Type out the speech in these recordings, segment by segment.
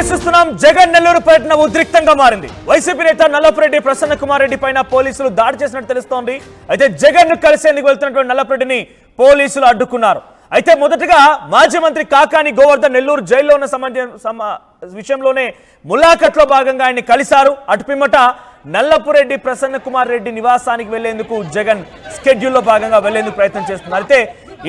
చూస్తున్నాం. జగన్ నెల్లూరు పర్యటన ఉద్రిక్తంగా మారింది. వైసీపీ నేత నల్లపురెడ్డి ప్రసన్న కుమార్ రెడ్డి పైన పోలీసులు దాడి చేసినట్టు తెలుస్తోంది. అయితే జగన్ ను కలిసేందుకు వెళ్తున్నటువంటి నల్లపురెడ్డిని పోలీసులు అడ్డుకున్నారు. అయితే మొదటగా మాజీ మంత్రి కాకాని గోవర్ధన్ నెల్లూరు జైల్లో ఉన్న విషయంలోనే ములాఖత్లో భాగంగా ఆయన్ని కలిశారు. అటుపిమ్మట నల్లపురెడ్డి ప్రసన్న కుమార్ రెడ్డి నివాసానికి వెళ్లేందుకు జగన్ స్కెడ్యూల్లో భాగంగా వెళ్లేందుకు ప్రయత్నం చేస్తున్నారు. అయితే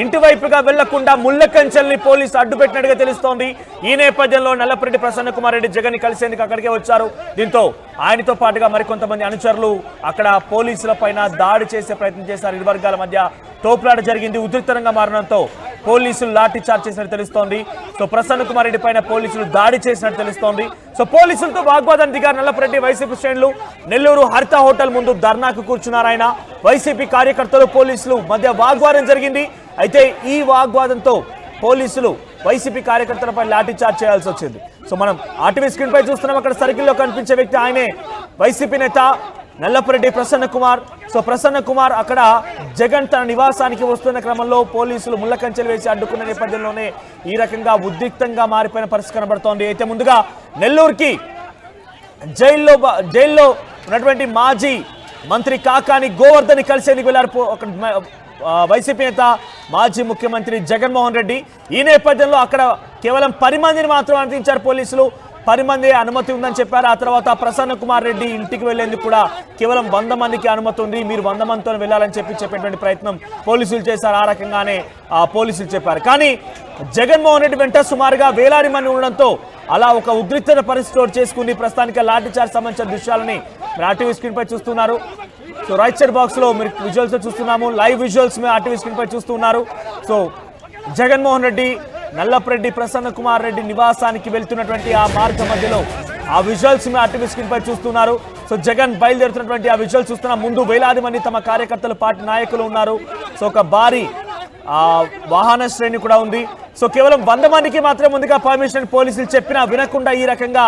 ఇంటి వైపుగా వెళ్లకుండా ముళ్ళకంచెల్ని పోలీసు అడ్డుపెట్టినట్టుగా తెలుస్తోంది. ఈ నేపథ్యంలో నల్లపురెడ్డి ప్రసన్న కుమార్ రెడ్డి జగన్ ని కలిసేందుకు అక్కడికే వచ్చారు. దీంతో ఆయనతో పాటుగా మరికొంతమంది అనుచరులు అక్కడ పోలీసుల పైన దాడి చేసే ప్రయత్నం చేశారు. ఇరు వర్గాల మధ్య తోపులాట జరిగింది. ఉద్రిక్తంగా మారడంతో పోలీసులు లాఠీ చార్జ్ చేసినట్టు తెలుస్తోంది. సో ప్రసన్న కుమార్ రెడ్డి పైన పోలీసులు దాడి చేసినట్టు తెలుస్తోంది. సో పోలీసులతో వాగ్వాదం దిగారు నల్లపురెడ్డి. వైసీపీ శ్రేణులు నెల్లూరు హరిత హోటల్ ముందు ధర్నాకు కూర్చున్నారు. ఆయన వైసీపీ కార్యకర్తలు పోలీసులు మధ్య వాగ్వాదం జరిగింది. అయితే ఈ వాగ్వాదంతో పోలీసులు వైసీపీ కార్యకర్తలపై లాఠీ చార్జ్ చేయాల్సి వచ్చింది. సో మనం ఆర్టీవీ స్క్రీన్ పై చూస్తున్నాం. అక్కడ సర్కిల్లో కనిపించే వ్యక్తి ఆయనే వైసీపీ నేత నల్లపురెడ్డి ప్రసన్న కుమార్. సో ప్రసన్న కుమార్ అక్కడ జగన్ తన నివాసానికి వస్తున్న క్రమంలో పోలీసులు ముళ్ళకంచెలు వేసి అడ్డుకున్న నేపథ్యంలోనే ఈ రకంగా ఉద్రిక్తంగా మారిపోయిన పరిస్థితి కనబడుతోంది. అయితే ముందుగా నెల్లూరుకి జైల్లో ఉన్నటువంటి మాజీ మంత్రి కాకాని గోవర్ధన్ కలిసేందుకు వెళ్లారు వైసీపీ నేత మాజీ ముఖ్యమంత్రి జగన్మోహన్ రెడ్డి. ఈ నేపథ్యంలో అక్కడ కేవలం 10 మందిని మాత్రం అనుమతించారు పోలీసులు. 10 మంది అనుమతి ఉందని చెప్పారు. ఆ తర్వాత ప్రసన్న కుమార్ రెడ్డి ఇంటికి వెళ్లేందుకు కూడా కేవలం 100 మందికి అనుమతి ఉంది, మీరు 100 మందితో వెళ్ళాలని చెప్పేటువంటి ప్రయత్నం పోలీసులు చేశారు. ఆ రకంగానే పోలీసులు చెప్పారు. కానీ జగన్మోహన్ రెడ్డి వెంట సుమారుగా వేలాది మంది ఉండడంతో అలా ఒక ఉద్రిక్త పరిస్థితి చోటు చేసుకుంది. ప్రస్తుతానికి లాఠీ చార్జ్ సంబంధించిన దృశ్యాలని మీరు ఆర్టీవీ స్క్రీన్ పై చూస్తున్నారు. సో రైట్ సైడ్ బాక్స్ లో మీరు విజువల్స్ చూస్తున్నాము. లైవ్ విజువల్స్ మీరు ఆర్టీవీ స్క్రీన్ పై చూస్తున్నారు. సో జగన్మోహన్ రెడ్డి నల్లపురెడ్డి ప్రసన్న కుమార్ రెడ్డి నివాసానికి వెళ్తున్నటువంటి ఆ మార్గ మధ్యలో ఆ విజువల్స్ మీరు ఆర్టీవీ స్క్రీన్ పై చూస్తున్నారు. సో జగన్ బయలుదేరుతున్నటువంటి ఆ విజువల్స్ చూస్తున్నా. ముందు వేలాది మంది తమ కార్యకర్తలు, పార్టీ నాయకులు ఉన్నారు. సో ఒక భారీ వాహన శ్రేణి కూడా ఉంది. సో కేవలం 100 మందికి మాత్రం ముందుగా పర్మిషన్ పోలీసులు చెప్పినా వినకుండా ఈ రకంగా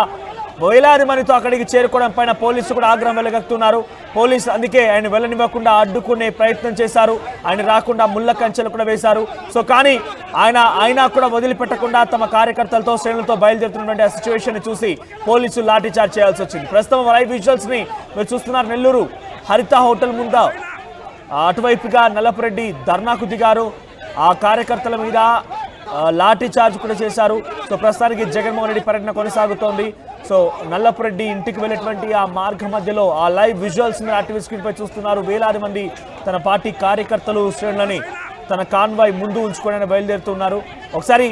వేలాది మందితో అక్కడికి చేరుకోవడం పైన పోలీసులు కూడా ఆగ్రహం వెలగక్కుతున్నారు. పోలీసు అందుకే ఆయన వెళ్ళనివ్వకుండా అడ్డుకునే ప్రయత్నం చేశారు. ఆయన రాకుండా ముళ్ళ కంచెలు కూడా వేశారు. సో కానీ ఆయన కూడా వదిలిపెట్టకుండా తమ కార్యకర్తలతో శ్రేణులతో బయలుదేరుతున్నటువంటి ఆ సిచ్యువేషన్ చూసి పోలీసులు లాఠీ చార్జ్ చేయాల్సి వచ్చింది. ప్రస్తుతం లైవ్ విజువల్స్ ని మీరు చూస్తున్నారు. నెల్లూరు హరిత హోటల్ ముందు అటువైపుగా నల్లపురెడ్డి ధర్నాకు దిగారు. ఆ కార్యకర్తల మీద లాఠీ చార్జ్ కూడా చేశారు. సో ప్రస్తుతానికి జగన్మోహన్ రెడ్డి పర్యటన కొనసాగుతోంది. సో నల్లపురెడ్డి ఇంటికి వెళ్ళేటువంటి ఆ మార్గ మధ్యలో ఆ లైవ్ విజువల్స్ మీరు ఆర్టీవీ స్క్రీన్ పై చూస్తున్నారు. వేలాది మంది తన పార్టీ కార్యకర్తలు శ్రేణులని తన కాన్వాయ్ ముందు ఉంచుకోవడానికి బయలుదేరుతున్నారు. ఒకసారి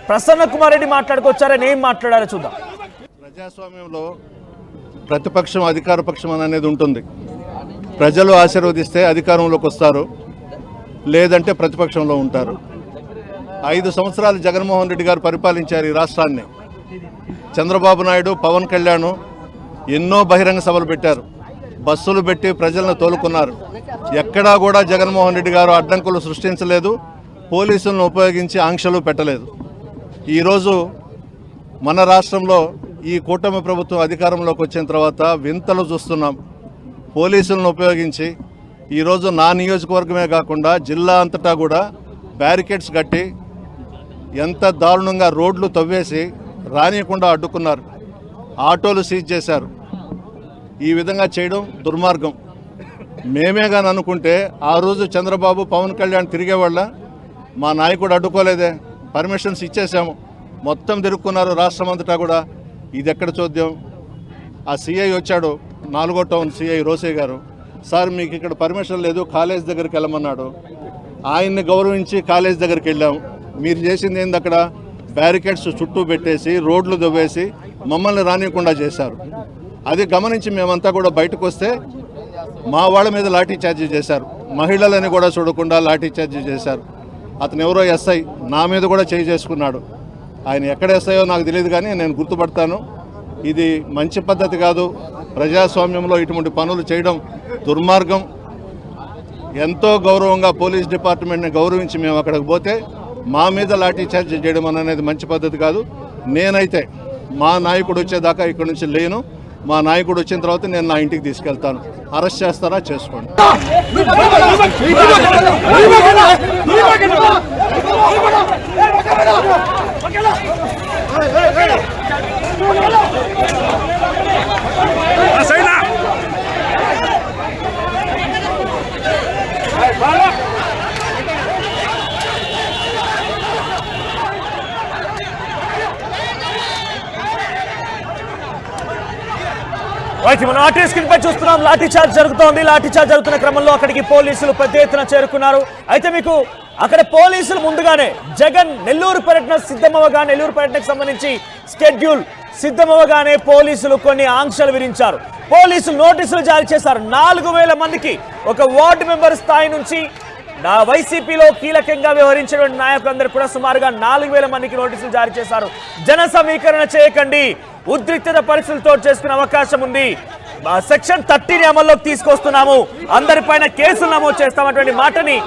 ప్రసన్న కుమార్ రెడ్డి మాట్లాడుకొచ్చారని ఏం మాట్లాడారో చూద్దాం. ప్రజాస్వామ్యంలో ప్రతిపక్షం అధికార పక్షం అనేది ఉంటుంది. ప్రజలు ఆశీర్వదిస్తే అధికారంలోకి వస్తారు, లేదంటే ప్రతిపక్షంలో ఉంటారు. 5 సంవత్సరాలు జగన్మోహన్ రెడ్డి గారు పరిపాలించారు ఈ రాష్ట్రాన్ని. చంద్రబాబు నాయుడు, పవన్ కళ్యాణ్ ఎన్నో బహిరంగ సభలు పెట్టారు, బస్సులు పెట్టి ప్రజలను తోలుకున్నారు. ఎక్కడా కూడా జగన్మోహన్ రెడ్డి గారు అడ్డంకులు సృష్టించలేదు, పోలీసులను ఉపయోగించి ఆంక్షలు పెట్టలేదు. ఈరోజు మన రాష్ట్రంలో ఈ కూటమి ప్రభుత్వం అధికారంలోకి వచ్చిన తర్వాత వింతలు చూస్తున్నాం. పోలీసులను ఉపయోగించి ఈరోజు నా నియోజకవర్గమే కాకుండా జిల్లా అంతటా కూడా బ్యారికేడ్స్ కట్టి ఎంత దారుణంగా రోడ్లు తవ్వేసి రానియకుండా అడ్డుకున్నారు. ఆటోలు సీజ్ చేశారు. ఈ విధంగా చేయడం దుర్మార్గం. మేమే కానీ అనుకుంటే ఆ రోజు చంద్రబాబు, పవన్ కళ్యాణ్ తిరిగేవాళ్ళ, మా నాయకుడు అడ్డుకోలేదే, పర్మిషన్స్ ఇచ్చేసాము, మొత్తం తిరుక్కున్నారు రాష్ట్రం అంతటా కూడా. ఇది ఎక్కడ చూద్దాం. ఆ సిఐ వచ్చాడు, 4వ టౌన్ సిఐ రోసే గారు, సార్ మీకు ఇక్కడ పర్మిషన్ లేదు, కాలేజ్ దగ్గరికి వెళ్ళమన్నాడు. ఆయన్ని గౌరవించి కాలేజ్ దగ్గరికి వెళ్ళాము. మీరు చేసింది ఏంది? అక్కడ బ్యారికేడ్స్ చుట్టూ పెట్టేసి రోడ్లు దువ్వేసి మమ్మల్ని రానియకుండా చేశారు. అది గమనించి మేమంతా కూడా బయటకు వస్తే మా వాళ్ళ మీద లాఠీ చార్జీ చేశారు. మహిళలని కూడా చూడకుండా లాఠీ చార్జీ చేశారు. అతను ఎవరో ఎస్ఐ, నా మీద కూడా చేయి చేసుకున్నాడు. ఆయన ఎక్కడ ఎస్ఐయో నాకు తెలియదు, కానీ నేను గుర్తుపడతాను. ఇది మంచి పద్ధతి కాదు. ప్రజాస్వామ్యంలో ఇటువంటి పనులు చేయడం దుర్మార్గం. ఎంతో గౌరవంగా పోలీస్ డిపార్ట్మెంట్ని గౌరవించి మేము అక్కడికి పోతే మా మీద లాఠీ చార్జ్ చేయడం అనేది మంచి పద్ధతి కాదు. నేనైతే మా నాయకుడు వచ్చేదాకా ఇక్కడి నుంచి లేను. మా నాయకుడు వచ్చిన తర్వాత నేను నా ఇంటికి తీసుకెళ్తాను. అరెస్ట్ చేస్తారా చేసుకోండి. మనం ఆర్టీ స్క్రీన్ పై చూస్తున్నాం. లాఠీ చార్జ్ జరుగుతోంది. లాఠీ చార్జ్ జరుగుతున్న క్రమంలో అక్కడికి పోలీసులు పెద్ద ఎత్తున చేరుకున్నారు. అయితే మీకు అక్కడ పోలీసులు ముందుగానే జగన్ నెల్లూరు పర్యటన సిద్ధమవగా, నెల్లూరు పర్యటనకు సంబంధించి స్కెడ్యూల్ సిద్ధమవగానే పోలీసులు కొన్ని ఆంక్షలు విధించారు. పోలీసులు నోటీసులు జారీ చేశారు. 4000 మందికి ఒక వార్డు మెంబర్ స్థాయి నుంచి వైసీపీలో కీలకంగా వ్యవహరించిన నాయకులందరూ కూడా సుమారుగా 4000 మందికి నోటీసులు జారీ చేశారు. జన సమీకరణ చేయకండి, ఉద్రిక్తత పరిస్థితులతో చేసుకునే అవకాశం ఉంది, సెక్షన్ 30ని అమల్లోకి తీసుకొస్తున్నాము, అందరిపైన కేసులు నమోదు చేస్తామన్నటువంటి మాటని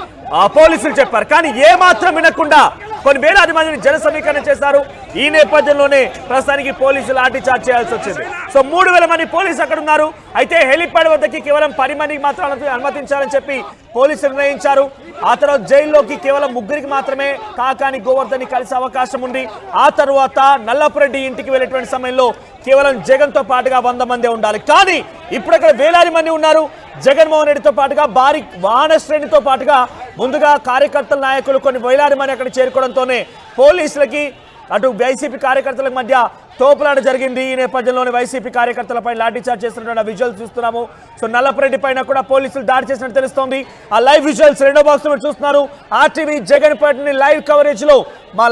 పోలీసులు చెప్పారు. కానీ ఏ మాత్రం వినకుండా కొన్ని వేలాది మందిని జన సమీకరణ చేశారు. ఈ నేపథ్యంలోనే ప్రస్తుతానికి పోలీసులు లాఠీ చార్జ్ చేయాల్సి వచ్చింది. సో 3000 మంది పోలీసులు అక్కడ ఉన్నారు. అయితే హెలిప్యాడ్ వద్దకి కేవలం 10 మందికి మాత్రం అనుమతించాలని చెప్పి పోలీసులు నిర్ణయించారు. ఆ తర్వాత జైల్లోకి కేవలం 3 మాత్రమే కాకాని గోవర్ధన్ కలిసే అవకాశం ఉంది. ఆ తర్వాత నల్లపురెడ్డి ఇంటికి వెళ్ళేటువంటి సమయంలో కేవలం జగన్ తో పాటుగా 100 మంది ఉండాలి. కానీ ఇప్పుడు అక్కడ వేలాది మంది ఉన్నారు. జగన్మోహన్ రెడ్డితో పాటుగా భారీ వాహన శ్రేణితో పాటుగా ముందుగా కార్యకర్తల నాయకులు కొన్ని వేలాది మంది అక్కడ చేరుకోవడంతోనే పోలీసులకి అటు వైసీపీ కార్యకర్తల మధ్య తోపులాట జరిగింది. ఈ నేపథ్యంలోనే వైసీపీ కార్యకర్తలపై లాఠీచార్జ్ చేస్తున్నటువంటి విజువల్స్ చూస్తున్నాము. సో నల్లపురెడ్డి పైన కూడా పోలీసులు దాడి చేసినట్టు తెలుస్తోంది. ఆ లైవ్ విజువల్స్ రెండో బాక్స్ లో చూస్తున్నారు. ఆర్టీవీ జగన్ పర్యటన లైవ్ కవరేజ్ లో మా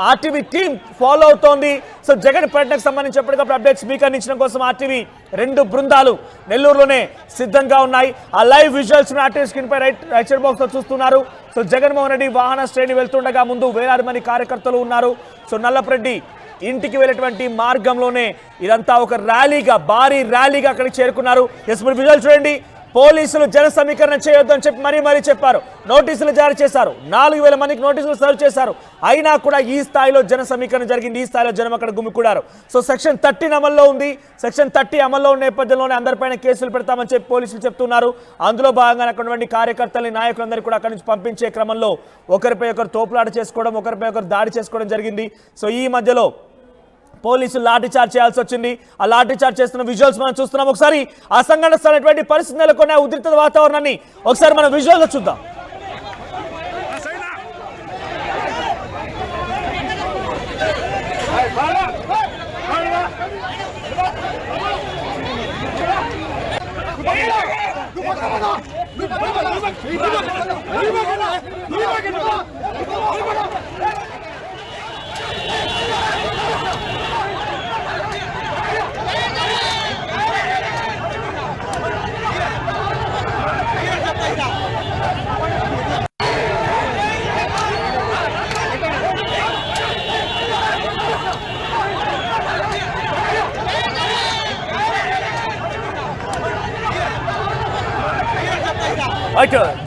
ఆర్టీవీ టీం ఫాలో అవుతోంది. సో జగన్ పర్యటనకు సంబంధించి ఎప్పటికప్పుడు అప్డేట్స్ మీకు అందించడం కోసం ఆర్టీవీ 2 బృందాలు నెల్లూరులోనే సిద్ధంగా ఉన్నాయి. ఆ లైవ్ విజువల్స్ ఆర్టీవీ స్క్రీన్ పై రైట్ సైడ్ బాక్స్ లో చూస్తున్నారు. సో జగన్మోహన్ రెడ్డి వాహన శ్రేణి వెళ్తుండగా ముందు వేలాది మంది కార్యకర్తలు ఉన్నారు. సో నల్లపురెడ్డి ఇంటికి వెళ్ళేటువంటి మార్గంలోనే ఇదంతా ఒక ర్యాలీగా, భారీ ర్యాలీగా అక్కడికి చేరుకున్నారు. ఎస్, మీరు విజువల్ చూడండి. పోలీసులు జన సమీకరణ చేయొద్దు అని చెప్పి మరీ చెప్పారు. నోటీసులు జారీ చేశారు. 4000 మందికి నోటీసులు సర్వ్ చేశారు. అయినా కూడా ఈ స్థాయిలో జన సమీకరణ జరిగింది. ఈ స్థాయిలో జనం అక్కడ గుమికూడారు. సో సెక్షన్ 30 అమల్లో ఉంది. సెక్షన్ 30 అమల్లో ఉన్న నేపథ్యంలోనే అందరిపైన కేసులు పెడతామని చెప్పి పోలీసులు చెప్తున్నారు. అందులో భాగంగా అక్కడ కార్యకర్తలని, నాయకులందరూ కూడా అక్కడి నుంచి పంపించే క్రమంలో ఒకరిపై ఒకరు తోపులాట చేసుకోవడం, ఒకరిపై ఒకరు దాడి చేసుకోవడం జరిగింది. సో ఈ మధ్యలో పోలీసులు లాఠీ చార్జ్ చేయాల్సి వచ్చింది. ఆ లాఠీ చార్జ్ చేస్తున్న విజువల్స్ మనం చూస్తున్నాం. ఒకసారి ఆ సంఘటన స్థలటువంటి పరిస్థితి నెలకొన్న ఉద్రిక్త వాతావరణాన్ని ఒకసారి మనం విజువల్లో చూద్దాం.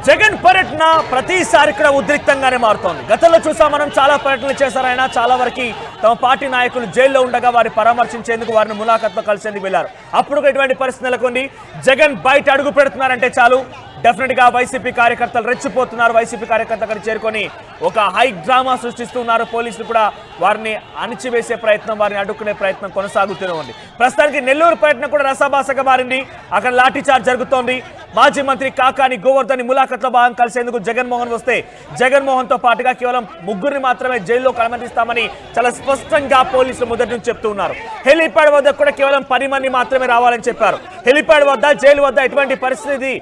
జగన్ పర్యటన ప్రతిసారి కూడా ఉద్రిక్తంగానే మారుతోంది. గతంలో చూసాం మనం, చాలా పర్యటనలు చేశారు. ఆయన చాలా వరకు తమ పార్టీ నాయకులు జైల్లో ఉండగా వారి పరామర్శించేందుకు, వారిని ములాఖాత్లో కలిసేందుకు వెళ్లారు. అప్పుడు ఇటువంటి పరిస్థితి నెలకొంది. జగన్ బయట అడుగు పెడుతున్నారంటే చాలు డెఫినెట్ గా వైసీపీ కార్యకర్తలు రెచ్చిపోతున్నారు. వైసీపీ కార్యకర్తలు అక్కడ చేరుకొని ఒక హై డ్రామా సృష్టిస్తున్నారు. పోలీసులు కూడా వారిని అణిచివేసే ప్రయత్నం, వారిని అడ్డుకునే ప్రయత్నం కొనసాగుతూనే ఉంది. ప్రస్తుతానికి నెల్లూరు పర్యటన కూడా రసాభాసగా మారింది. అక్కడ లాఠీ చార్జ్ జరుగుతోంది. మాజీ మంత్రి కాకాని గోవర్ధన్ ములాఖాత్లో భాగం కలిసేందుకు జగన్మోహన్ వస్తే జగన్మోహన్ తో పాటుగా కేవలం 3 మాత్రమే జైల్లోకి అనుమతిస్తామని చాలా స్పష్టంగా పోలీసులు మొదటి నుంచి చెప్తూ ఉన్నారు. హెలిప్యాడ్ వద్ద కూడా కేవలం 10 మంది మాత్రమే రావాలని చెప్పారు. హెలిప్యాడ్ వద్ద, జైలు వద్ద ఎటువంటి పరిస్థితి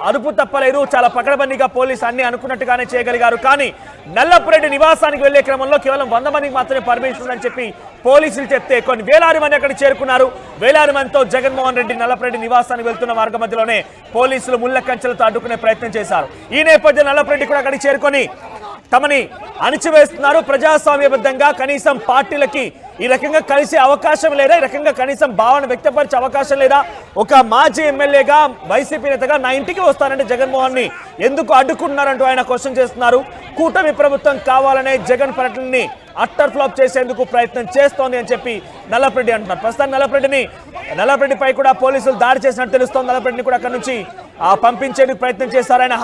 అదుపు తప్పలేదు. చాలా పకడ్బందీగా పోలీసు అన్ని అనుకున్నట్టుగానే చేయగలిగారు. కానీ నల్లపురెడ్డి నివాసానికి వెళ్లే క్రమంలో కేవలం 100 మందికి మాత్రమే పర్మిషన్ అని చెప్పి పోలీసులు చెప్తే కొన్ని వేలాది మంది అక్కడ చేరుకున్నారు. వేలాది మందితో జగన్మోహన్ రెడ్డి నల్లపురెడ్డి నివాసానికి వెళ్తున్న మార్గ మధ్యలోనే పోలీసులు ముళ్ళ కంచెలతో అడ్డుకునే ప్రయత్నం చేశారు. ఈ నేపథ్యంలో నల్లపురెడ్డి కూడా అక్కడికి చేరుకొని తమని అణిచివేస్తున్నారు. ప్రజాస్వామ్యబద్ధంగా కనీసం పార్టీలకి ఈ రకంగా కలిసే అవకాశం లేదా, ఈ రకంగా కనీసం భావన వ్యక్తపరిచే అవకాశం లేదా, ఒక మాజీ ఎమ్మెల్యేగా వైసీపీ నేతగా నా ఇంటికి వస్తానంటే జగన్మోహన్ ని ఎందుకు అడ్డుకుంటున్నారంటూ ఆయన క్వశ్చన్ చేస్తున్నారు. కూటమి ప్రభుత్వం కావాలనే జగన్ పర్యటనని అట్టర్ ఫ్లాప్ చేసేందుకు ప్రయత్నం చేస్తోంది అని చెప్పి నల్లపురెడ్డి అంటున్నారు. ప్రస్తుతం నల్లపురెడ్డిపై కూడా పోలీసులు దాడి చేసినట్టు తెలుస్తోంది. నల్లపురెడ్డిని కూడా అక్కడి నుంచి పంపించేందుకు ప్రయత్నం చేశారు. ఆయన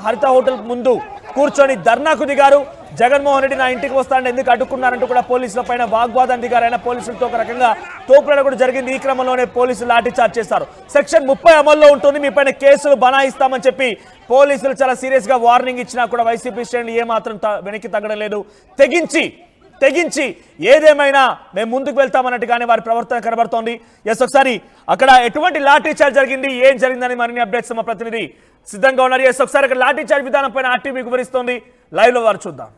హరిత హోటల్ ముందు కూర్చొని ధర్నాకు దిగారు. జగన్మోహన్ రెడ్డి నా ఇంటికి వస్తానని ఎందుకు అడ్డుకున్నారంటూ కూడా పోలీసుల పైన వాగ్వాదం దిగారు. ఆయన పోలీసులతో ఒక రకంగా తోపులాట కూడా జరిగింది. ఈ క్రమంలోనే పోలీసులు లాఠీచార్జ్ చేశారు. సెక్షన్ 30 అమల్లో ఉంటుంది, మీ పైన కేసులు బనాయిస్తామని చెప్పి పోలీసులు చాలా సీరియస్ గా వార్నింగ్ ఇచ్చినా కూడా వైసీపీ శ్రేణులు ఏమాత్రం వెనక్కి తగ్గడం లేదు. తెగించి ఏదేమైనా మేము ముందుకు వెళ్తామన్నట్టుగానే వారి ప్రవర్తన కనబడుతోంది. ఎస్, ఒకసారి అక్కడ ఎటువంటి లాఠీ చార్జ్ జరిగింది, ఏం జరిగిందని మరిన్ని అప్డేట్స్ మా ప్రతినిధి సిద్ధంగా ఉన్నారు. ఎస్, ఒకసారి అక్కడ లాఠీ చార్జ్ విధానం పైన ఆర్టీవీ వివరిస్తోంది. లైవ్ లో వారు చూద్దాం.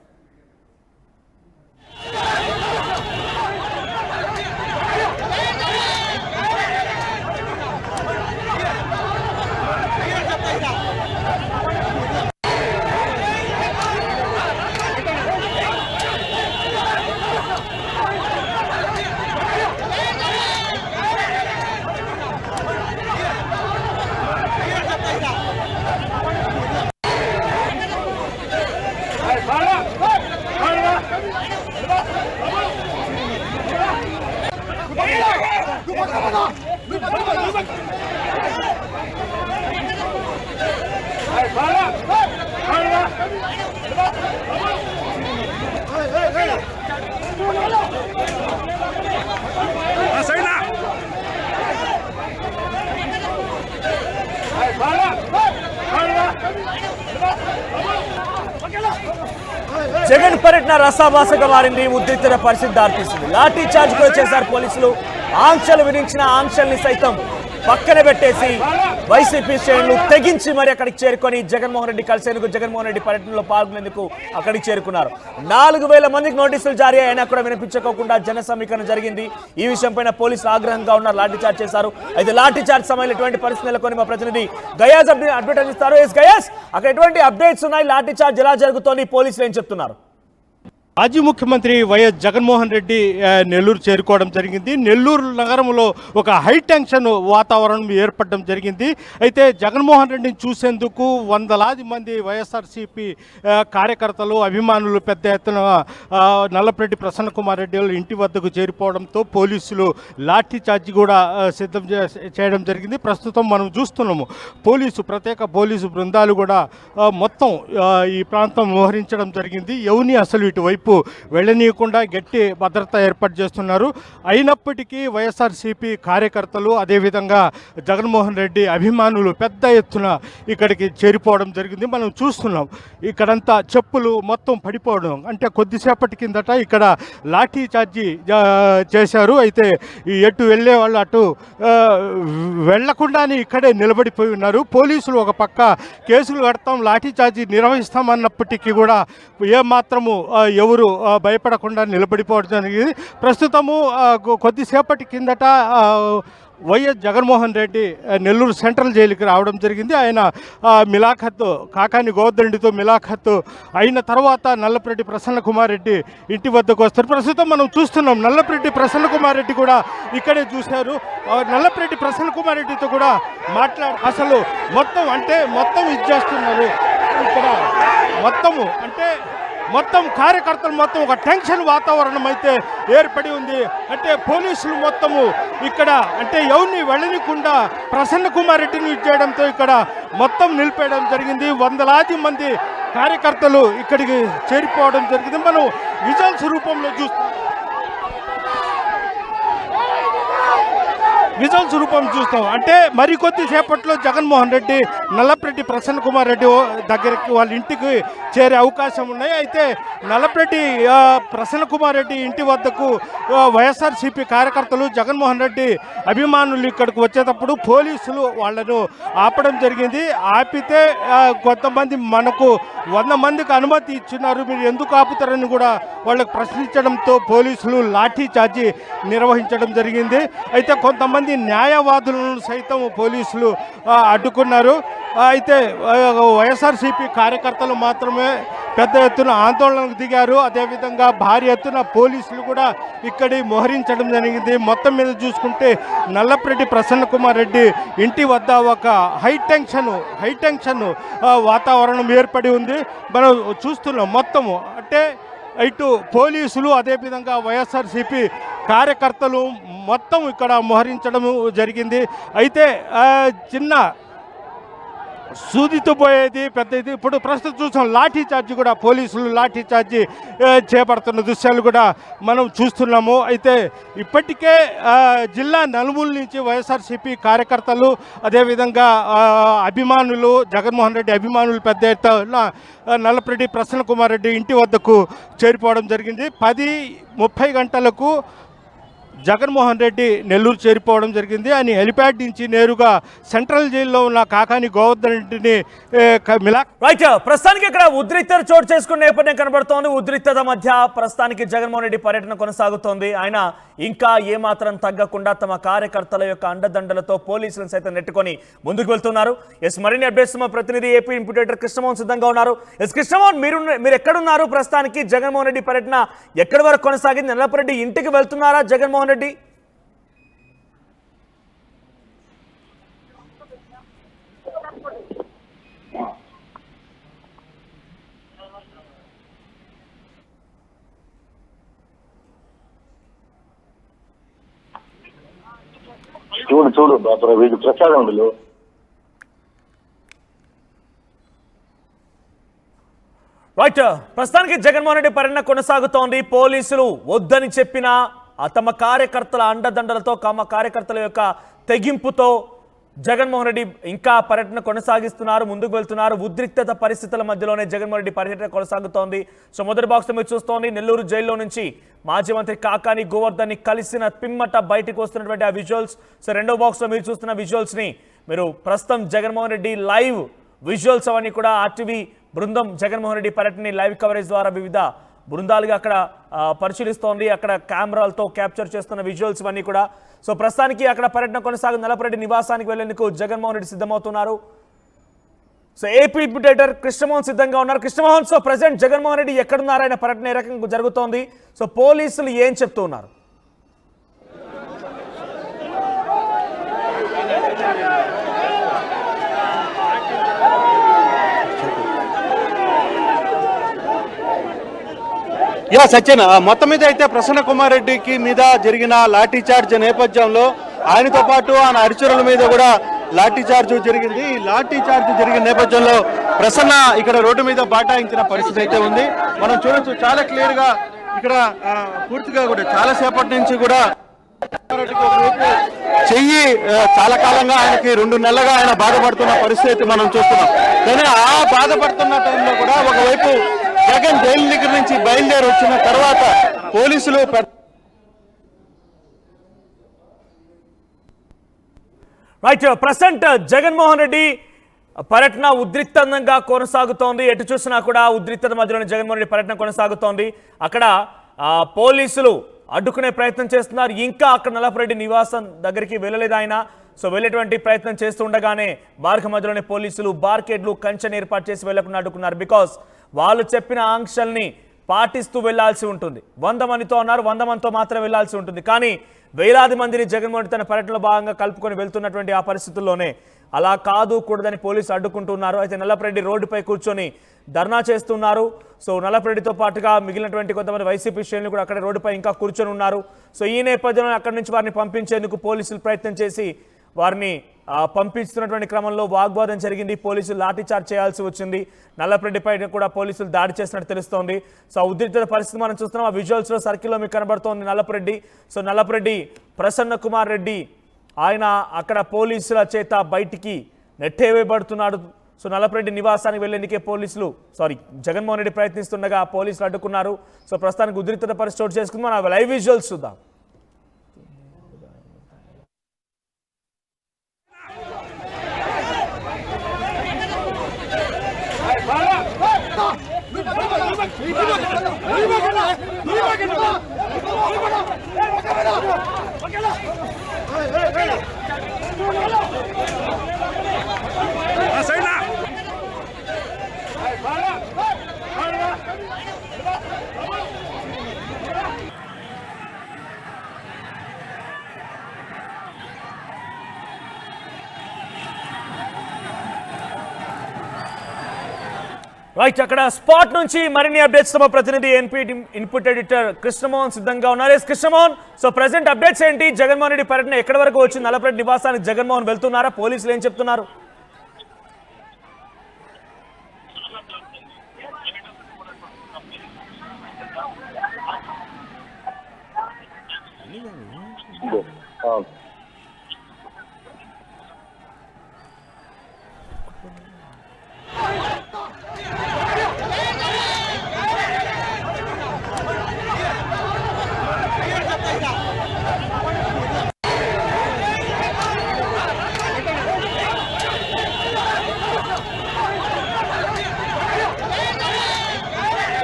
జగన్ పర్యటన రసాభాసగా మారింది. ఉద్రిక్తత పరిస్థితి దారితీసింది. లాఠీ చార్జ్ కూడా చేశారు పోలీసులు. ఆంక్షలు విధించిన ఆంక్షల్ని సైతం పక్కన పెట్టేసి వైసీపీ శ్రేణులు తెగించి మరి అక్కడికి చేరుకొని జగన్మోహన్ రెడ్డి కలిసేందుకు, జగన్మోహన్ రెడ్డి పర్యటనలో పాల్గొనేందుకు అక్కడికి చేరుకున్నారు. 4000 మందికి నోటీసులు జారీ అయినా కూడా వినిపించుకోకుండా జన సమీకరణ జరిగింది. ఈ విషయంపైన పోలీసులు ఆగ్రహంగా ఉన్నారు, లాఠీ చార్జ్ చేశారు. అయితే లాఠీ చార్జ్ సమయంలో ఎటువంటి పరిస్థితి నెలకొని మా ప్రతినిధి గయాజ్ అప్డేట్ అందిస్తారు. గయాజ్, అక్కడ ఎటువంటి అప్డేట్స్ ఉన్నాయి, లాఠీ చార్జ్ ఎలా జరుగుతోంది, పోలీసులు ఏం చెప్తున్నారు? మాజీ ముఖ్యమంత్రి వైఎస్ జగన్మోహన్ రెడ్డి నెల్లూరు చేరుకోవడం జరిగింది. నెల్లూరు నగరంలో ఒక హై టెన్షన్ వాతావరణం ఏర్పడడం జరిగింది. అయితే జగన్మోహన్ రెడ్డిని చూసేందుకు వందలాది మంది వైఎస్ఆర్సీపీ కార్యకర్తలు, అభిమానులు పెద్ద ఎత్తున నల్లపరెడ్డి ప్రసన్న కుమార్ రెడ్డి ఇంటి వద్దకు చేరిపోవడంతో పోలీసులు లాఠీ చార్జీ కూడా సిద్ధం చేయడం జరిగింది. ప్రస్తుతం మనం చూస్తున్నాము ప్రత్యేక పోలీసు బృందాలు కూడా మొత్తం ఈ ప్రాంతం మోహరించడం జరిగింది. ఎవరిని అసలు ఇటువైపు వెళ్ళనీయకుండా గట్టి భద్రత ఏర్పాటు చేస్తున్నారు. అయినప్పటికీ వైఎస్ఆర్సీపీ కార్యకర్తలు, అదేవిధంగా జగన్మోహన్ రెడ్డి అభిమానులు పెద్ద ఎత్తున ఇక్కడికి చేరిపోవడం జరిగింది. మనం చూస్తున్నాం ఇక్కడంతా చెప్పులు మొత్తం పడిపోవడం. అంటే కొద్దిసేపటి కిందట ఇక్కడ లాఠీ చార్జీ చేశారు. అయితే ఎటు వెళ్ళే వాళ్ళు అటు వెళ్లకుండానే ఇక్కడే నిలబడిపోయి ఉన్నారు. పోలీసులు ఒక పక్క కేసులు కడతాం, లాఠీ చార్జీ నిర్వహిస్తాం అన్నప్పటికీ కూడా ఏమాత్రము ఎవరు భయపడకుండా నిలబడిపోవడం జరిగింది. ప్రస్తుతము కొద్దిసేపటి కిందట వైఎస్ జగన్మోహన్ రెడ్డి నెల్లూరు సెంట్రల్ జైలుకి రావడం జరిగింది. ఆయన మిలాఖత్తు కాకాని గోవర్ధన్రెడ్డితో మిలాఖత్తు అయిన తర్వాత నల్లపరెడ్డి ప్రసన్న కుమార్ రెడ్డి ఇంటి వద్దకు వస్తారు. ప్రస్తుతం మనం చూస్తున్నాం నల్లపరెడ్డి ప్రసన్న కుమార్ రెడ్డి కూడా ఇక్కడే చూశారు. నల్లపరెడ్డి ప్రసన్న కుమార్ రెడ్డితో కూడా అసలు మొత్తం ఇచ్చేస్తున్నారు ఇక్కడ. మొత్తం కార్యకర్తలు మొత్తం ఒక టెన్షన్ వాతావరణం అయితే ఏర్పడి ఉంది. అంటే పోలీసులు మొత్తము ఇక్కడ అంటే ఎవరిని వెళ్ళనికుండా ప్రసన్న కుమార్ రెడ్డిని ఇచ్చేయడంతో ఇక్కడ మొత్తం నిలిపేయడం జరిగింది. వందలాది మంది కార్యకర్తలు ఇక్కడికి చేరిపోవడం జరిగింది. మనం విజువల్స్ రూపంలో చూస్తాం. అంటే మరికొద్ది సేపట్లో జగన్మోహన్ రెడ్డి నల్లపరెడ్డి ప్రసన్న కుమార్ రెడ్డి దగ్గరికి వాళ్ళ ఇంటికి చేరే అవకాశం ఉన్నాయి. అయితే నల్లపరెడ్డి ప్రసన్న కుమార్ రెడ్డి ఇంటి వద్దకు వైఎస్ఆర్సీపీ కార్యకర్తలు, జగన్మోహన్ రెడ్డి అభిమానులు ఇక్కడికి వచ్చేటప్పుడు పోలీసులు వాళ్లను ఆపడం జరిగింది. ఆపితే కొంతమంది మనకు 100 మందికి అనుమతి ఇచ్చినారు, మీరు ఎందుకు ఆపుతారని కూడా వాళ్ళకు ప్రశ్నించడంతో పోలీసులు లాఠీ చార్జీ నిర్వహించడం జరిగింది. అయితే కొంతమంది న్యాయవాదులను సైతం పోలీసులు అడ్డుకున్నారు. అయితే వైఎస్ఆర్సీపీ కార్యకర్తలు మాత్రమే పెద్ద ఎత్తున ఆందోళనకు దిగారు. అదేవిధంగా భారీ ఎత్తున పోలీసులు కూడా ఇక్కడి మోహరించడం జరిగింది. మొత్తం మీద చూసుకుంటే నల్లపరెడ్డి ప్రసన్న కుమార్ రెడ్డి ఇంటి వద్ద ఒక హై టెన్షన్ వాతావరణం ఏర్పడి ఉంది. మనం చూస్తున్నాం మొత్తము అంటే ఇటు పోలీసులు, అదేవిధంగా వైఎస్ఆర్సీపీ కార్యకర్తలు మొత్తం ఇక్కడ మోహరించడం జరిగింది. అయితే సూదితో పోయేది పెద్ద ఇది. ఇప్పుడు ప్రస్తుతం చూసాం లాఠీ చార్జీ కూడా, పోలీసులు లాఠీ చార్జీ చేపడుతున్న దృశ్యాలు కూడా మనం చూస్తున్నాము. అయితే ఇప్పటికే జిల్లా నలుమూల నుంచి వైఎస్ఆర్సీపీ కార్యకర్తలు, అదేవిధంగా అభిమానులు, జగన్మోహన్ రెడ్డి అభిమానులు పెద్ద ఎత్తున నల్లపరెడ్డి ప్రసన్న కుమార్ రెడ్డి ఇంటి వద్దకు చేరిపోవడం జరిగింది. 10:30 గంటలకు జగన్మోహన్ రెడ్డి నెల్లూరు చేరిపోవడం జరిగింది. ఆయన హెలిప్యాడ్ నుంచి నేరుగా సెంట్రల్ జైల్లో ఉన్న కాకాని గోవర్ధన్ రెడ్డిని రైట్. ప్రస్తుతానికి ఇక్కడ ఉద్రిక్తత చోటు చేసుకున్న నేపథ్యం కనబడుతోంది. ఉద్రిక్తత మధ్య ప్రస్తుతానికి జగన్మోహన్ రెడ్డి పర్యటన కొనసాగుతోంది. ఆయన ఇంకా ఏమాత్రం తగ్గకుండా తమ కార్యకర్తల యొక్క అండదండలతో పోలీసులను సైతం నెట్టుకొని ముందుకు వెళ్తున్నారు. మరిన్ని అప్డేట్స్ మా ప్రతినిధి ఏపీ ఇంప్యూటేటర్ కృష్ణమోహన్ సిద్ధంగా ఉన్నారు. కృష్ణమోహన్, మీరు ఎక్కడున్నారు? ప్రస్తుతానికి జగన్మోహన్ రెడ్డి పర్యటన ఎక్కడి వరకు కొనసాగింది? నల్లపరెడ్డి ఇంటికి వెళ్తున్నారా జగన్మోహన్ రెడ్డి? చూడు వీళ్ళు ప్రసాదములు. రైట్. ప్రస్తుతానికి జగన్మోహన్ రెడ్డి పర్యటన కొనసాగుతోంది. పోలీసులు వద్దని చెప్పిన తమ కార్యకర్తల అండదండలతో, తమ కార్యకర్తల యొక్క తెగింపుతో జగన్మోహన్ రెడ్డి ఇంకా పర్యటన కొనసాగిస్తున్నారు, ముందుకు వెళ్తున్నారు. ఉద్రిక్తత పరిస్థితుల మధ్యలోనే జగన్మోహన్ రెడ్డి పర్యటన కొనసాగుతోంది. సో మొదటి బాక్స్ మీరు చూస్తోంది నెల్లూరు జైల్లో నుంచి మాజీ మంత్రి కాకాని గోవర్ధన్ ని కలిసిన పిమ్మట బయటకు వస్తున్నటువంటి ఆ విజువల్స్. సో రెండో బాక్స్ లో మీరు చూస్తున్న విజువల్స్ ని మీరు ప్రస్తుతం జగన్మోహన్ రెడ్డి లైవ్ విజువల్స్ అవన్నీ కూడా ఆర్టీవీ బృందం జగన్మోహన్ రెడ్డి పర్యటనని లైవ్ కవరేజ్ ద్వారా వివిధ బృందాలుగా అక్కడ పరిశీలిస్తోంది. అక్కడ కెమెరాలతో క్యాప్చర్ చేస్తున్న విజువల్స్ ఇవన్నీ కూడా. సో ప్రస్తుతానికి అక్కడ పర్యటన కొనసాగు నల్లపరెడ్డి నివాసానికి వెళ్లేందుకు జగన్మోహన్ రెడ్డి సిద్ధమవుతున్నారు. సో ఏపీ ఇంప్యూటేటర్ కృష్ణమోహన్ సిద్ధంగా ఉన్నారు. కృష్ణమోహన్, సో ప్రెసిడెంట్ జగన్మోహన్ రెడ్డి ఎక్కడున్నారు? ఆయన పర్యటన ఏ రకంగా జరుగుతోంది? సో పోలీసులు ఏం చెప్తూ ఉన్నారు? సత్యన్, మొత్తం మీద అయితే ప్రసన్న కుమార్ రెడ్డికి మీద జరిగిన లాఠీ చార్జ్ నేపథ్యంలో ఆయనతో పాటు ఆయన అనుచరుల మీద కూడా లాఠీ చార్జ్ జరిగింది. ఈ లాఠీ చార్జ్ జరిగిన నేపథ్యంలో ప్రసన్న ఇక్కడ రోడ్డు మీద బాటాయించిన పరిస్థితి అయితే ఉంది. మనం చూడొచ్చు చాలా క్లియర్ గా ఇక్కడ పూర్తిగా కూడా చాలా సేపటి నుంచి కూడా చెయ్యి చాలా కాలంగా ఆయనకి 2 నెలలుగా ఆయన బాధపడుతున్న పరిస్థితి మనం చూస్తున్నాం. కానీ ఆ బాధపడుతున్న టైంలో కూడా ఒకవైపు జగన్ జైలు దగ్గర నుంచి బయలుదేరి వచ్చిన తర్వాత పోలీసులు రైట్. ప్రెసెంట్ జగన్మోహన్ రెడ్డి పర్యటన ఉద్రిక్తంగా కొనసాగుతోంది. ఎటు చూసినా కూడా ఉద్రిక్తత మధ్యలోనే జగన్మోహన్ రెడ్డి పర్యటన కొనసాగుతోంది. అక్కడ పోలీసులు అడ్డుకునే ప్రయత్నం చేస్తున్నారు. ఇంకా అక్కడ నల్లపరెడ్డి నివాసం దగ్గరికి వెళ్ళలేదు ఆయన. సో వెళ్ళేటువంటి ప్రయత్నం చేస్తుండగానే మార్గ మధ్యలోనే పోలీసులు బార్కెడ్లు కంచెను ఏర్పాటు చేసి వెళ్లకుండా అడ్డుకున్నారు. బికాస్ వాళ్ళు చెప్పిన ఆంక్షల్ని పాటిస్తూ వెళ్లాల్సి ఉంటుంది. 100 మందితో అన్నారు, 100 మందితో మాత్రం వెళ్లాల్సి ఉంటుంది. కానీ వేలాది మందిని జగన్మోహన్ రెడ్డి తన పర్యటనలో భాగంగా కలుపుకొని వెళ్తున్నటువంటి ఆ పరిస్థితుల్లోనే అలా కాదు కూడదని పోలీసులు అడ్డుకుంటున్నారు. అయితే నల్లపరెడ్డి రోడ్డుపై కూర్చొని ధర్నా చేస్తున్నారు. సో నల్లపరెడ్డితో పాటుగా మిగిలినటువంటి కొంతమంది వైసీపీ శ్రేణులు కూడా అక్కడ రోడ్డుపై ఇంకా కూర్చొని ఉన్నారు. సో ఈ నేపథ్యంలో అక్కడి నుంచి వారిని పంపించేందుకు పోలీసులు ప్రయత్నం చేసి వారిని పంపిస్తున్నటువంటి క్రమంలో వాగ్వాదం జరిగింది. పోలీసులు లాఠీచార్జ్ చేయాల్సి వచ్చింది. నల్లపరెడ్డిపై కూడా పోలీసులు దాడి చేసినట్టు తెలుస్తోంది. సో ఉద్రిక్త పరిస్థితి మనం చూస్తున్నాం. ఆ విజువల్స్లో సర్కిల్లో మీకు కనబడుతోంది నల్లపరెడ్డి. సో నల్లపరెడ్డి ప్రసన్న కుమార్ రెడ్డి ఆయన అక్కడ పోలీసుల చేత బయటికి నెట్టేవేయబడుతున్నాడు. సో నల్లపరెడ్డి నివాసానికి వెళ్లేందుకే జగన్మోహన్ రెడ్డి ప్రయత్నిస్తుండగా పోలీసులు అడ్డుకున్నారు. సో ప్రస్తుతానికి ఉద్రిక్త పరిస్థితి చోటు చేసుకుంది. మనం లైవ్ విజువల్స్ చూద్దాం. రైట్. అక్కడ స్పాట్ నుంచి మరిన్ని అప్డేట్స్ మా ప్రతినిధి ఇన్పుట్ ఎడిటర్ కృష్ణమోహన్ సిద్ధంగా ఉన్నారు. కృష్ణమోహన్, సో ప్రెసెంట్ అప్డేట్స్ ఏంటి? జగన్మోహన్ రెడ్డి పర్యటన ఎక్కడి వరకు వచ్చింది? నల్లపరెడ్డి నివాసానికి జగన్మోహన్ వెళ్తున్నారా? పోలీసులు ఏం చెప్తున్నారు?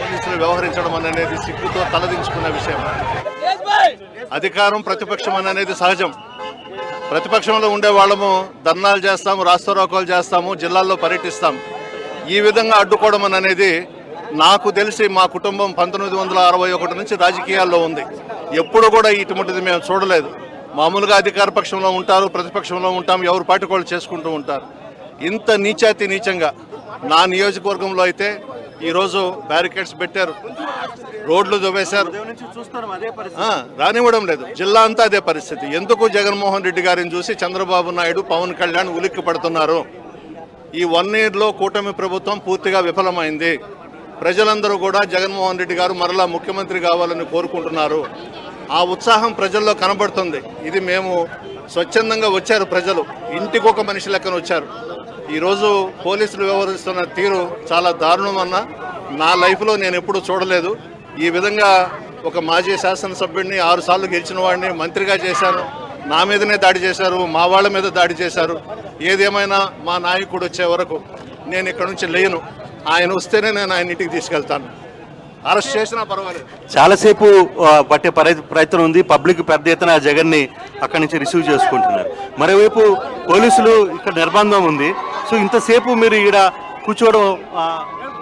పోలీసులు వ్యవహరించడం అనేది సిగ్గుతో తలదించుకున్న విషయం. అధికారం ప్రతిపక్షం అనేది సహజం. ప్రతిపక్షంలో ఉండే వాళ్ళము ధర్నాలు చేస్తాము, రాస్తారోకోలు చేస్తాము, జిల్లాల్లో పర్యటిస్తాం. ఈ విధంగా అడ్డుకోవడం అనేది నాకు తెలిసి మా కుటుంబం 1961 నుంచి రాజకీయాల్లో ఉంది. ఎప్పుడు కూడా ఇటువంటిది మేము చూడలేదు. మామూలుగా అధికార పక్షంలో ఉంటారు, ప్రతిపక్షంలో ఉంటాం, ఎవరు పార్టీ వాళ్ళు చేసుకుంటూ ఉంటారు. ఇంత నీచాతి నీచంగా నా నియోజకవర్గంలో అయితే ఈరోజు బ్యారికేడ్స్ పెట్టారు, రోడ్లు దువ్వేశారు, రానివ్వడం లేదు. జిల్లా అంతా అదే పరిస్థితి. ఎందుకు జగన్మోహన్ రెడ్డి గారిని చూసి చంద్రబాబు నాయుడు, పవన్ కళ్యాణ్ ఉలిక్కి పడుతున్నారు? ఈ 1 yearలో కూటమి ప్రభుత్వం పూర్తిగా విఫలమైంది. ప్రజలందరూ కూడా జగన్మోహన్ రెడ్డి గారు మరలా ముఖ్యమంత్రి కావాలని కోరుకుంటున్నారు. ఆ ఉత్సాహం ప్రజల్లో కనబడుతుంది. ఇది మేము స్వచ్ఛందంగా వచ్చారు ప్రజలు, ఇంటికి ఒక మనిషి లెక్కన వచ్చారు. ఈరోజు పోలీసులు వ్యవహరిస్తున్న తీరు చాలా దారుణం అన్న నా లైఫ్లో నేను ఎప్పుడూ చూడలేదు. ఈ విధంగా ఒక మాజీ శాసనసభ్యుడిని 6 సార్లు గెలిచిన వాడిని మంత్రిగా చేశాను, నా మీదనే దాడి చేశారు, మా వాళ్ళ మీద దాడి చేశారు. ఏదేమైనా మా నాయకుడు వచ్చే వరకు నేను ఇక్కడ నుంచి లేను. ఆయన వస్తేనే నేను ఆయన ఇంటికి తీసుకెళ్తాను. అరెస్ట్ చేసినా పర్వాలేదు. చాలాసేపు పట్టే ప్రయత్నం ఉంది. పబ్లిక్ పెద్ద ఎత్తున జగన్ని అక్కడి నుంచి రిసీవ్ చేసుకుంటున్నారు. మరోవైపు పోలీసులు ఇక్కడ నిర్బంధం ఉంది. సో ఇంతసేపు మీరు ఇక్కడ కూర్చోవడం,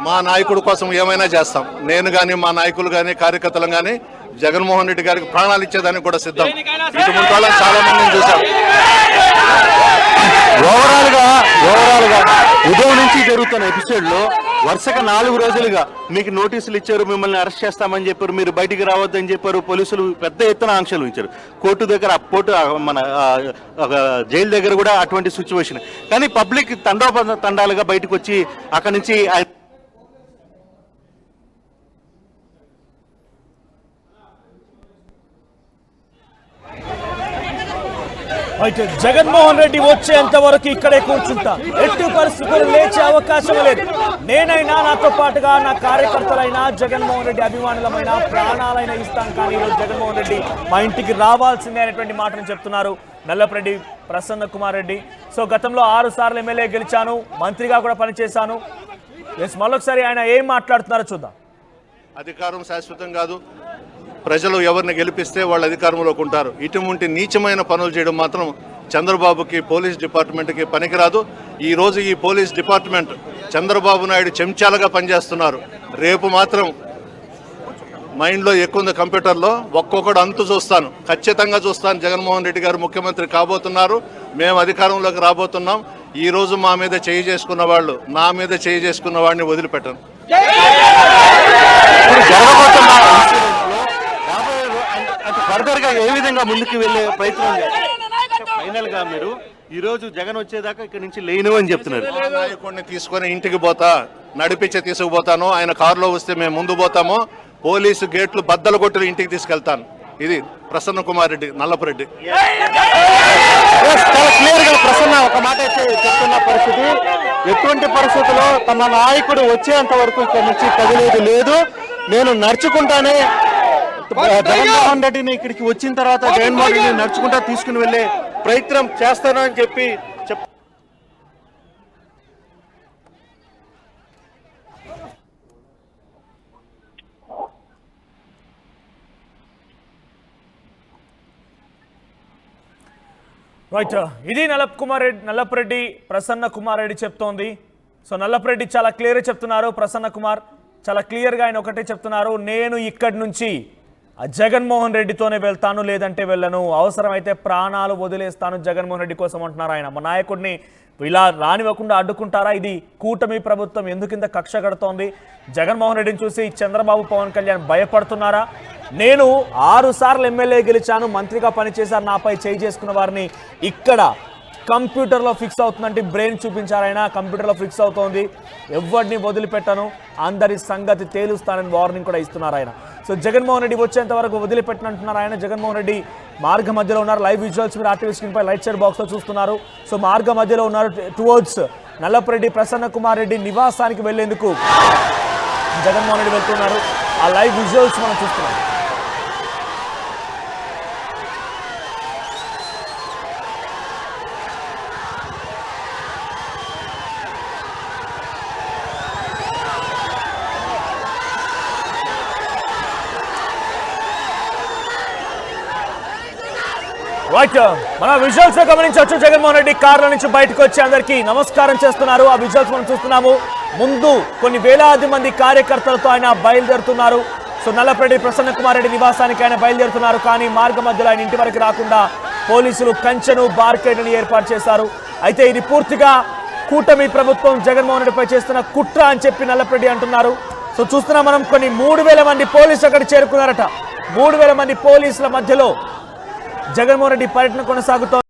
మా నాయకుడి కోసం ఏమైనా చేస్తాం. నేను కానీ, మా నాయకులు కానీ, కార్యకర్తలు కానీ జగన్మోహన్ రెడ్డి గారికి ప్రాణాలు ఇచ్చేదానికి కూడా సిద్ధం. ఇటువంటి వాళ్ళని చాలా మందిని చూశాం. ఓవరాల్గా ఉదయం నుంచి జరుగుతున్న ఎపిసోడ్లో వరుసగా 4 రోజులుగా మీకు నోటీసులు ఇచ్చారు, మిమ్మల్ని అరెస్ట్ చేస్తామని చెప్పారు, మీరు బయటికి రావద్దని చెప్పారు. పోలీసులు పెద్ద ఎత్తున ఆంక్షలు ఇచ్చారు. కోర్టు దగ్గర, మన జైలు దగ్గర కూడా అటువంటి సిచ్యువేషన్. కానీ పబ్లిక్ తండాలుగా బయటకు వచ్చి అక్కడి నుంచి అయితే జగన్మోహన్ రెడ్డి వచ్చేంత వరకు ఇక్కడే కూర్చుంటా. ఎట్టి పరిస్థితులు లేచే అవకాశం లేదు. నేనైనా, నాతో పాటుగా నా కార్యకర్తలైనా, జగన్మోహన్ రెడ్డి అభిమానులమైన ప్రాణాలైనా ఇస్తాం. కానీ ఈరోజు జగన్మోహన్ రెడ్డి మా ఇంటికి రావాల్సిందే అనేటువంటి మాటను చెప్తున్నారు నల్లపరెడ్డి ప్రసన్న కుమార్ రెడ్డి. సో గతంలో 6 సార్లు ఎమ్మెల్యే గెలిచాను, మంత్రిగా కూడా పనిచేశాను. మళ్ళొకసారి ఆయన ఏం మాట్లాడుతున్నారో చూద్దాం. అధికారం శాశ్వతం కాదు. ప్రజలు ఎవరిని గెలిపిస్తే వాళ్ళు అధికారంలోకి ఉంటారు. ఇటువంటి నీచమైన పనులు చేయడం మాత్రం చంద్రబాబుకి, పోలీస్ డిపార్ట్మెంట్కి పనికిరాదు. ఈరోజు ఈ పోలీస్ డిపార్ట్మెంట్ చంద్రబాబు నాయుడు చెంచాలుగా పనిచేస్తున్నారు. రేపు మాత్రం మైండ్లో ఎక్కువ కంప్యూటర్లో ఒక్కొక్కడు అంతు చూస్తాను, ఖచ్చితంగా చూస్తాను. జగన్మోహన్ రెడ్డి గారు ముఖ్యమంత్రి కాబోతున్నారు, మేము అధికారంలోకి రాబోతున్నాం. ఈరోజు మా మీద చేయి చేసుకున్న వాళ్ళు, నా మీద చేయి చేసుకున్న వాడిని వదిలిపెట్టను. ఫర్దర్గా ఏ విధంగా ముందుకు వెళ్ళే ప్రయత్నం? ఫైనల్ గా మీరు ఈ రోజు జగన్ వచ్చేదాకా ఇక్కడ నుంచి లేను అని చెప్తున్నారు. నాయకుడిని తీసుకొని ఇంటికి పోతా, నడిపించి తీసుకుపోతాను. ఆయన కారులో వస్తే మేము ముందు పోతాము. పోలీసు గేట్లు బద్దలు కొట్టి ఇంటికి తీసుకెళ్తాను. ఇది ప్రసన్న కుమార్ రెడ్డి, నల్లపరెడ్డి. చాలా క్లియర్ గా ప్రసన్న ఒక మాట అయితే చెప్తున్న పరిస్థితి. ఎటువంటి పరిస్థితుల్లో తమ నాయకుడు వచ్చేంత వరకు ఇక్కడ నుంచి కదిలేదు లేదు. నేను నడుచుకుంటానే జగన్మోహన్ రెడ్డిని ఇక్కడికి వచ్చిన తర్వాత జగన్మోహన్ రెడ్డిని నడుచుకుంటా తీసుకుని వెళ్లే ప్రయత్నం చేస్తానని చెప్పి రైట్. ఇది నల్లపరెడ్డి ప్రసన్న కుమార్ రెడ్డి చెప్తోంది. సో నల్లపరెడ్డి చాలా క్లియర్గా చెప్తున్నారు. ప్రసన్న కుమార్ చాలా క్లియర్గా ఆయన ఒకటే చెప్తున్నారు, నేను ఇక్కడి నుంచి జగన్మోహన్ రెడ్డితోనే వెళ్తాను, లేదంటే వెళ్ళను, అవసరమైతే ప్రాణాలు వదిలేస్తాను జగన్మోహన్ రెడ్డి కోసం అంటున్నారు ఆయన. మా నాయకుడిని ఇలా రానివ్వకుండా అడ్డుకుంటారా? ఇది కూటమి ప్రభుత్వం ఎందుకింత కక్ష కడుతోంది? జగన్మోహన్ రెడ్డిని చూసి చంద్రబాబు, పవన్ కళ్యాణ్ భయపడుతున్నారా? నేను 6 సార్లు ఎమ్మెల్యే గెలిచాను, మంత్రిగా పనిచేశాను, నాపై చేయి చేసుకున్న వారిని ఇక్కడ కంప్యూటర్లో ఫిక్స్ అవుతుందంటే బ్రెయిన్ చూపించారు ఆయన, కంప్యూటర్లో ఫిక్స్ అవుతోంది, ఎవరిని వదిలిపెట్టను, అందరి సంగతి తేలుస్తానని వార్నింగ్ కూడా ఇస్తున్నారు ఆయన. సో జగన్మోహన్ రెడ్డి వచ్చేంత వరకు వదిలిపెట్టనంటున్నారు ఆయన. జగన్మోహన్ రెడ్డి మార్గ మధ్యలో ఉన్నారు. లైవ్ విజువల్స్ మీరు ఆర్టీవీ స్క్రీన్ పై లైట్ షేర్ బాక్స్ లో చూస్తున్నారు. సో మార్గ మధ్యలో ఉన్నారు. టువర్డ్స్ నల్లపరెడ్డి ప్రసన్న కుమార్ రెడ్డి నివాసానికి వెళ్లేందుకు జగన్మోహన్ రెడ్డి వెళ్తున్నారు. ఆ లైవ్ విజువల్స్ మనం చూస్తున్నాం. రైట్, మన విజువల్స్ లో గమనించవచ్చు. జగన్మోహన్ రెడ్డి కార్ల నుంచి బయటకు వచ్చి అందరికీ నమస్కారం చేస్తున్నారు. ఆ విజువల్స్ మనం చూస్తున్నాము. ముందు కొన్ని వేలాది మంది కార్యకర్తలతో ఆయన బయలుదేరుతున్నారు. సో నల్లపరెడ్డి ప్రసన్న కుమార్ రెడ్డి నివాసానికి ఆయన బయలుదేరుతున్నారు. కానీ మార్గ మధ్యలో ఆయన ఇంటి వరకు రాకుండా పోలీసులు కంచెను, బార్కేడ్ని ఏర్పాటు చేశారు. అయితే ఇది పూర్తిగా కూటమి ప్రభుత్వం జగన్మోహన్ రెడ్డిపై చేస్తున్న కుట్ర అని చెప్పి నల్లపరెడ్డి అంటున్నారు. సో చూస్తున్నాం మనం, కొన్ని 3,000 మంది పోలీసులు అక్కడ చేరుకున్నారట. 3,000 మంది పోలీసుల మధ్యలో జగన్మోహన్ రెడ్డి పర్యటన కొనసాగుతోంది.